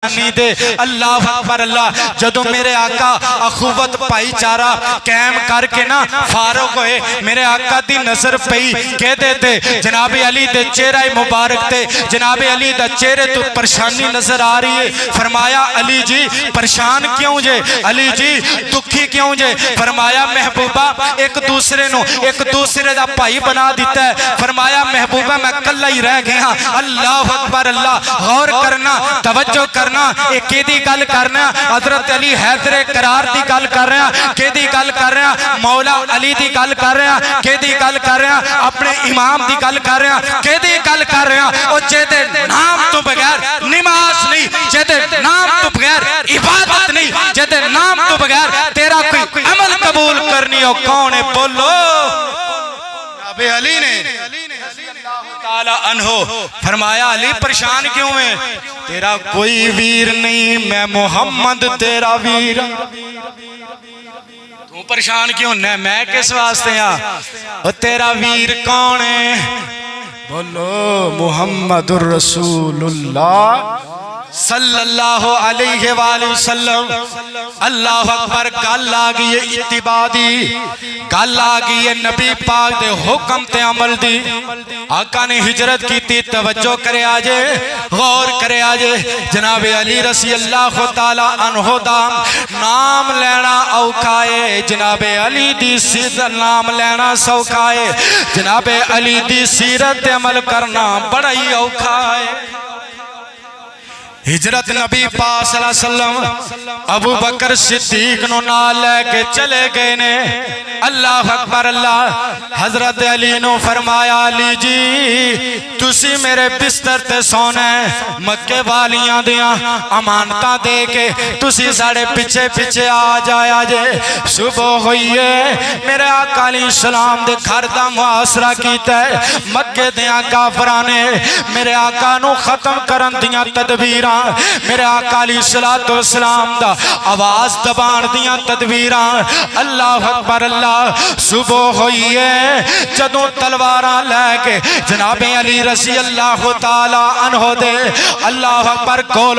दे अल्लाह अकबर अल्लाह। जदों मेरे आका अखुवत भाईचारा कायम करके ना फारूक होए, मेरे आका दी नजर पई कहदे ते जनाबे अली दे चेहरा मुबारक ते जनाबे अली दा चेहरे तो परेशानी नजर आ रही है। फरमाया अली जी परेशान क्यों जे, अली जी दुखी क्यों जे। फरमाया महबूबा एक दूसरे दा भाई बना दिता है। फरमाया महबूबा मैं कल्ला ही रह गया। अल्लाह अकबर अल्लाह। गौर करना, तवज्जो करना, एक केदी गल करना, हजरत अली हैदरे करार दी गल कर रहे हैं, केदी गल कर रहे हैं, मौला अली दी गल कर रहे हैं, केदी गल कर रहे हैं, अपने इमाम दी गल कर रहे हैं, केदी गल कर रहे हैं। और जेदे नाम तो बगैर नमाज नहीं, जेदे नाम तो बगैर इबादत नहीं, जेदे नाम तो बगैर तेरा कोई अमल कबूल करनी हो कौन है बोलो। अबे अली ने ताला अनहो फरमाया अली परेशान क्यों है, तेरा कोई वीर नहीं, मैं मोहम्मद तेरा वीर। तू परेशान क्यों न, मैं किस वास्ते आ, तेरा वीर कौन है बोलो। मुहम्मदुर रसूलुल्लाह सल्लल्लाहु अलैहि वसल्लम। अल्लाह अकबर। गल आ गई है इत्तिबा दी, गल आ गई है नबी पाक दे हुक्म ते अमल दी। आका ने हिजरत की, तवज्जो करे आजे, गौर करे आजे। जनाबे अली रसी अल्लाह तआला अन्हो दा नाम लेना औखा है, जनाबे अली दी सीरत नाम लेना सौखा है, जनाबे अली दी सीरत ते अमल करना बड़ा ही औखा है। हिजरत नबी पाक सल्लल्लाहु अलैहि वसल्लम अबू बकर सिद्दीक नो नाल लेके चले गए ने। अल्लाह अकबर अल्लाह। हजरत अली नो फरमाया अली जी तुसी मेरे बिस्तर ते सोना है, मक्के वालियां दियां अमानतां दे के तुसी साडे पिछे पिछे आ जाया जे। सुबह हुई है, मेरे आका अलैहिस्सलाम दे घर दा मुआसरा कीता है। मक्के दियां काफरां ने मेरे आका नु खत्म करन दियां तदबीरां, मेरे आका अलैहिस्सलातु वस्सलाम दा आवाज दबाण दियां तदबीरां। अल्लाह अकबर अल्लाह। सुबह हुई है, जदों तलवारां लैके जनाबे अली रज़ी अल्लाह तआला अन्हो दे अल्लाह अकबर कोल